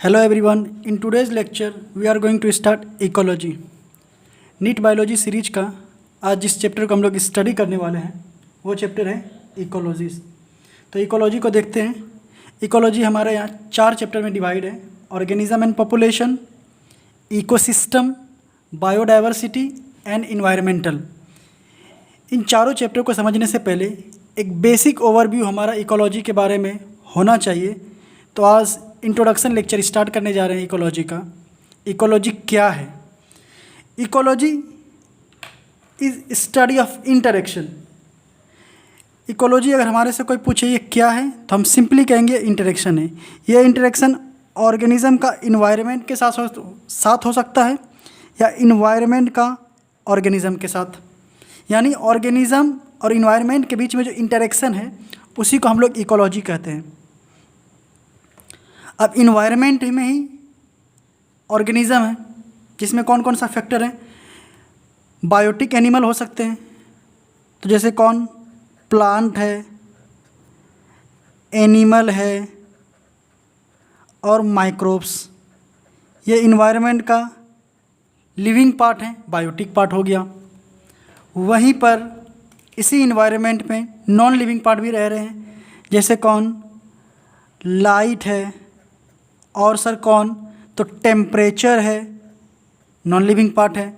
Hello everyone, in today's lecture we are going to start ecology. NEET biology series का आज जिस chapter को हम लोग स्टडी करने वाले हैं वो चैप्टर है इकोलॉजी। तो इकोलॉजी को देखते हैं। इकोलॉजी हमारे यहाँ 4 चैप्टर में डिवाइड है: organism and population, ecosystem, biodiversity and environmental. इन चारों चैप्टर को समझने से पहले एक बेसिक ओवरव्यू हमारा इकोलॉजी के बारे में होना चाहिए। तो आज इंट्रोडक्शन लेक्चर स्टार्ट करने जा रहे हैं इकोलॉजी का। इकोलॉजी क्या है? Ecology is study of interaction. Ecology अगर हमारे से कोई पूछे ये क्या है तो हम सिंपली कहेंगे इंटरेक्शन है। ये इंटरेक्शन ऑर्गेनिज्म का इन्वायरमेंट के साथ हो सकता है या इन्वायरमेंट का ऑर्गेनिज्म के साथ, यानी ऑर्गेनिज्म और इन्वायरमेंट के बीच में जो इंटरेक्शन है उसी को हम लोग इकोलॉजी कहते हैं। अब इन्वायरमेंट में ही ऑर्गेनिज्म है जिसमें कौन कौन सा फैक्टर है। बायोटिक एनिमल हो सकते हैं, तो जैसे कौन? प्लांट है, एनिमल है और माइक्रोब्स। ये इन्वायरमेंट का लिविंग पार्ट है, बायोटिक पार्ट हो गया। वहीं पर इसी इन्वायरमेंट में नॉन लिविंग पार्ट भी रह रहे हैं, जैसे कौन? लाइट है और सर कौन? तो टेम्परेचर है, नॉन लिविंग पार्ट है।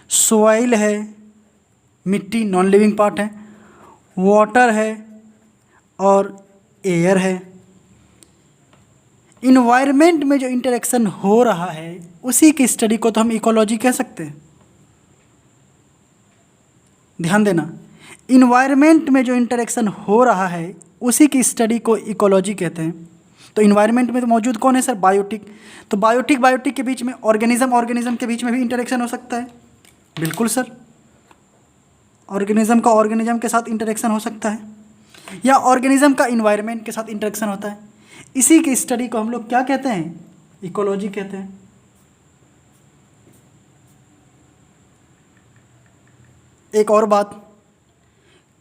सॉइल है, मिट्टी नॉन लिविंग पार्ट है। वाटर है और एयर है। इन्वायरमेंट में जो इंटरेक्शन हो रहा है उसी की स्टडी को तो हम इकोलॉजी कह सकते हैं। ध्यान देना, इन्वायरमेंट में जो इंटरेक्शन हो रहा है उसी की स्टडी को इकोलॉजी कहते हैं। तो इन्वायरमेंट में तो मौजूद कौन है सर? बायोटिक। तो बायोटिक के बीच में, ऑर्गेनिज्म के बीच में भी इंटरेक्शन हो सकता है। बिल्कुल सर, ऑर्गेनिज्म का ऑर्गेनिज्म के साथ इंटरेक्शन हो सकता है या ऑर्गेनिज्म का इन्वायरमेंट के साथ इंटरेक्शन होता है। इसी की स्टडी को हम लोग क्या कहते हैं? इकोलॉजी कहते हैं। एक और बात,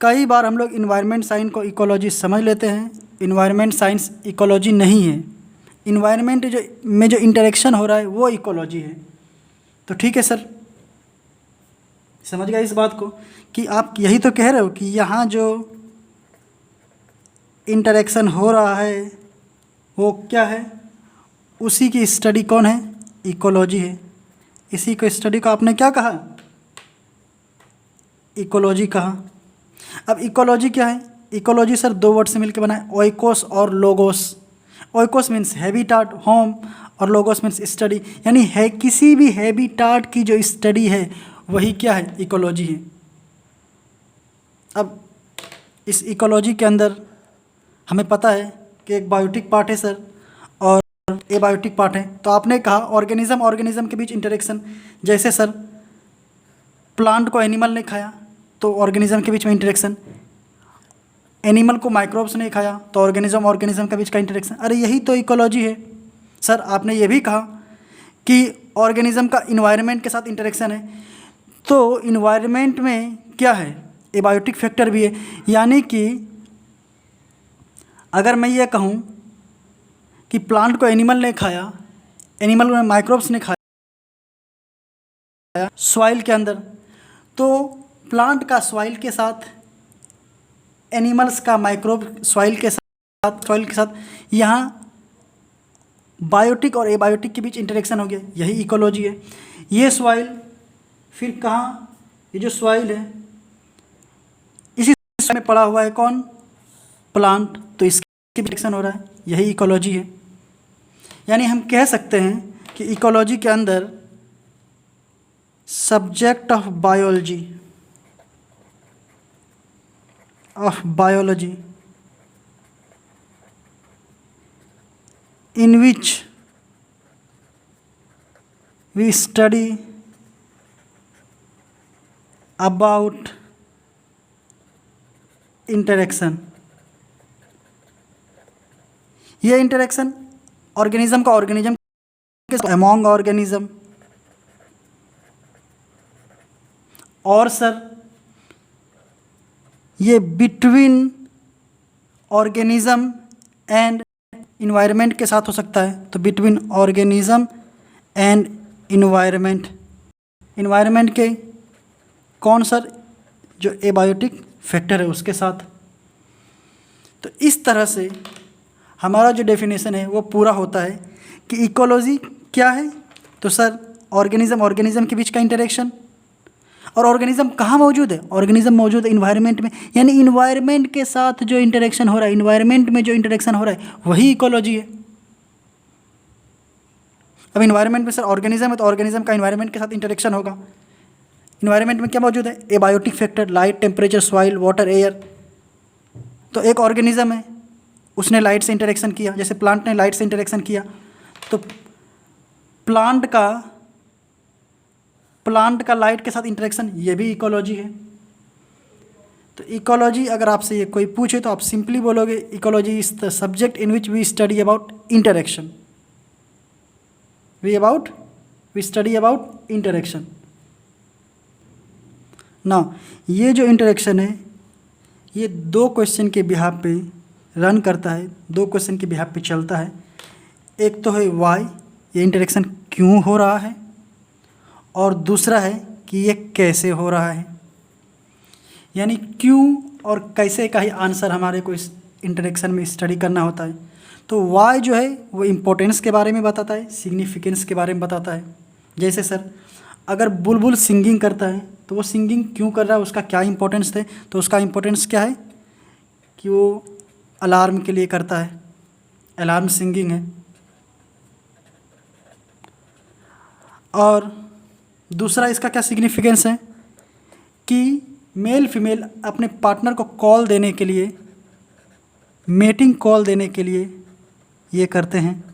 कई बार हम लोग इन्वायरमेंट साइंस को इकोलॉजी समझ लेते हैं। इन्वायरमेंट साइंस इकोलॉजी नहीं है। इन्वायरमेंट में जो इंटरेक्शन हो रहा है वो इकोलॉजी है। तो ठीक है सर, समझ गए इस बात को कि आप यही तो कह रहे हो कि यहाँ जो इंटरेक्शन हो रहा है वो क्या है? उसी की स्टडी कौन है? इकोलॉजी है। इसी को स्टडी को आपने क्या कहा? इकोलॉजी कहा। अब इकोलॉजी क्या है? इकोलॉजी सर 2 वर्ड से मिलकर बना है, ओइकोस और logos. Oikos means habitat, home, और लोगोस मीन्स स्टडी, यानी है किसी भी हैबिटाट की जो स्टडी है वही क्या है? इकोलॉजी है। अब इस इकोलॉजी के अंदर हमें पता है कि एक बायोटिक पार्ट है सर और एबायोटिक पार्ट है। तो आपने कहा ऑर्गेनिज्म के बीच इंटरेक्शन, जैसे सर प्लांट को एनिमल ने खाया तो ऑर्गेनिज्म के बीच में इंटरेक्शन, एनिमल को माइक्रोब्स ने खाया तो ऑर्गेनिज्म के बीच का इंटरेक्शन। अरे यही तो इकोलॉजी है सर। आपने ये भी कहा कि ऑर्गेनिज्म का इन्वायरमेंट के साथ इंटरेक्शन है, तो इन्वायरमेंट में क्या है? एबायोटिक फैक्टर भी है। यानी कि अगर मैं ये कहूँ कि प्लांट को एनिमल ने खाया, एनिमल में माइक्रोब्स ने खाया सॉइल के अंदर, तो प्लांट का सॉइल के साथ, एनिमल्स का माइक्रोब सॉइल के साथ यहाँ बायोटिक और एबायोटिक के बीच इंटरेक्शन हो गया। यही इकोलॉजी है। ये सॉइल फिर कहाँ? ये जो सॉइल है इसी में पड़ा हुआ है कौन? प्लांट। तो इसके इंटरेक्शन हो रहा है, यही इकोलॉजी है। यानी हम कह सकते हैं कि इकोलॉजी के अंदर subject of biology in which we study about interaction। ये इंटरेक्शन ऑर्गेनिज्म का ऑर्गेनिज्म के अमॉन्ग ऑर्गेनिज्म, और सर ये बिटवीन ऑर्गेनिज्म एंड इन्वायरमेंट के साथ हो सकता है, तो between organism and environment, environment के कौन सर, जो एबायोटिक फैक्टर है उसके साथ। तो इस तरह से हमारा जो डेफिनेशन है वो पूरा होता है कि इकोलॉजी क्या है। तो सर ऑर्गेनिज्म के बीच का इंटरेक्शन, और ऑर्गेनिज्म कहाँ मौजूद है, ऑर्गेनिज्म मौजूद है इन्वायरमेंट में, यानी इन्वायरमेंट के साथ जो इंटरेक्शन हो रहा है, इन्वायरमेंट में जो इंटरेक्शन हो रहा है वही इकोलॉजी है। अब इन्वायरमेंट में सर ऑर्गेनिज्म है तो ऑर्गेनिज्म का इन्वायरमेंट के साथ इंटरेक्शन होगा। इन्वायरमेंट में क्या मौजूद है, abiotic factor, light, temperature, soil, water, air. तो एक ऑर्गेनिज्म है, उसने लाइट से इंटरेक्शन किया, जैसे प्लांट ने लाइट से इंटरेक्शन किया, तो प्लांट का लाइट के साथ इंटरेक्शन, ये भी इकोलॉजी है। तो इकोलॉजी अगर आपसे ये कोई पूछे तो आप सिंपली बोलोगे ecology is the subject in which we study about interaction, we study about interaction ना। ये जो इंटरेक्शन है ये दो क्वेश्चन के बिहाफ पे रन करता है, दो क्वेश्चन के बिहाफ पे चलता है। एक तो है वाई, ये इंटरेक्शन क्यों हो रहा है, और दूसरा है कि ये कैसे हो रहा है। यानी क्यों और कैसे का ही आंसर हमारे को इस इंटरेक्शन में स्टडी करना होता है। तो वाई जो है वो इम्पोर्टेंस के बारे में बताता है, सिग्निफिकेंस के बारे में बताता है। जैसे सर अगर बुलबुल सिंगिंग करता है तो वो सिंगिंग क्यों कर रहा है, उसका क्या इंपॉर्टेंस है, तो उसका इंपॉर्टेंस क्या है कि वो अलार्म के लिए करता है, अलार्म सिंगिंग है। और दूसरा इसका क्या सिग्निफिकेंस है कि मेल फीमेल अपने पार्टनर को कॉल देने के लिए, मेटिंग कॉल देने के लिए ये करते हैं।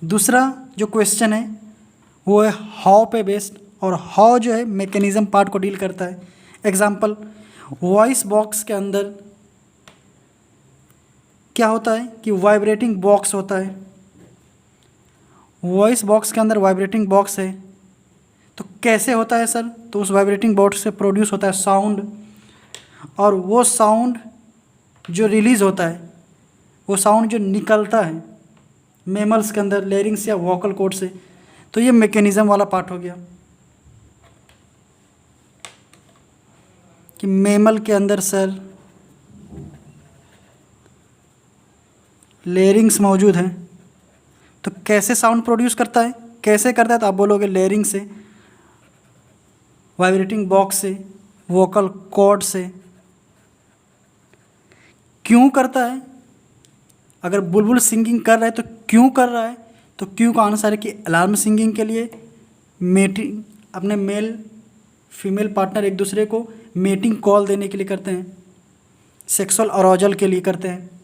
दूसरा जो क्वेश्चन है वो है हाउ पे बेस्ड, और हाउ जो है मैकेनिज्म पार्ट को डील करता है। एग्जाम्पल, वॉइस बॉक्स के अंदर क्या होता है कि वाइब्रेटिंग बॉक्स होता है, वॉइस बॉक्स के अंदर वाइब्रेटिंग बॉक्स है। तो कैसे होता है सर, तो उस वाइब्रेटिंग बॉक्स से प्रोड्यूस होता है साउंड, और वो साउंड जो रिलीज़ होता है, वो साउंड जो निकलता है मेमल्स के अंदर लेरिंग्स या वोकल कॉर्ड से, तो ये मैकेनिज्म वाला पार्ट हो गया कि मेमल के अंदर सर लेरिंग्स मौजूद हैं। तो कैसे साउंड प्रोड्यूस करता है, कैसे करता है, तो आप बोलोगे लेरिंग से, वाइब्रेटिंग बॉक्स से, वोकल कॉर्ड से। क्यों करता है, अगर बुलबुल सिंगिंग कर रहा है तो क्यों कर रहा है, तो क्यों का आंसर है कि अलार्म सिंगिंग के लिए, मेटिंग, अपने मेल फीमेल पार्टनर एक दूसरे को मेटिंग कॉल देने के लिए करते हैं, सेक्सुअल अराउजल के लिए करते हैं।